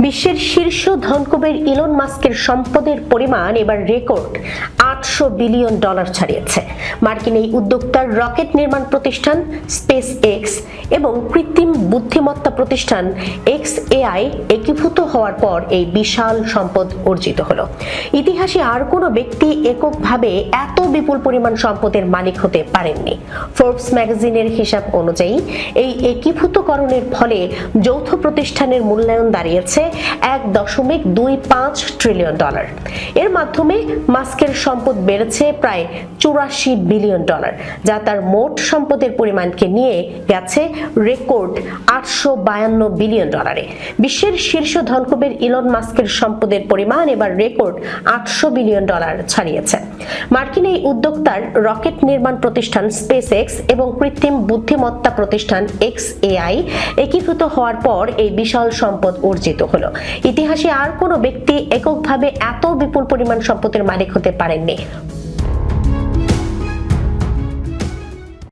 বিশ্বের শীর্ষ ধনকুবের ইলন মাস্কের সম্পদের পরিমাণ এবার রেকর্ড $800 বিলিয়ন ছাড়িয়েছে। মার্কিন এই উদ্যোক্তার রকেট নির্মাণ প্রতিষ্ঠান স্পেস এক্স এবং কৃত্রিম বুদ্ধিমত্তা প্রতিষ্ঠান XAI একীভূত হওয়ার পর এই বিশাল সম্পদ অর্জিত হলো। ইতিহাসে আর কোনো ব্যক্তি এককভাবে এত বিপুল পরিমাণ সম্পদের মালিক হতে পারেননি। ফোর্বস ম্যাগাজিনের হিসাব অনুযায়ী এই একীভূতকরণের ফলে যৌথ প্রতিষ্ঠানের মূল্যায়ন দাঁড়িয়েছে $1.25 ট্রিলিয়ন। এর মাধ্যমে মাস্কের সম্পদ বেড়েছে প্রায় $84 বিলিয়ন, যা তার মোট সম্পদের পরিমাণকে নিয়ে গেছে রেকর্ড $852 বিলিয়ন। বিশ্বের শীর্ষ ধনকুবের ইলন মাস্কের সম্পদের পরিমাণ এবার রেকর্ড $800 বিলিয়ন ছাড়িয়েছে। মার্কিন এই উদ্যোক্তার রকেট নির্মাণ প্রতিষ্ঠান স্পেস এক্স এবং কৃত্রিম বুদ্ধিমত্তা প্রতিষ্ঠান XAI একীভূত হওয়ার পর এই বিশাল সম্পদ অর্জিত হলো। ইতিহাসে আর কোনো ব্যক্তি এককভাবে এত বিপুল পরিমাণ সম্পদের মালিক হতে পারেননি।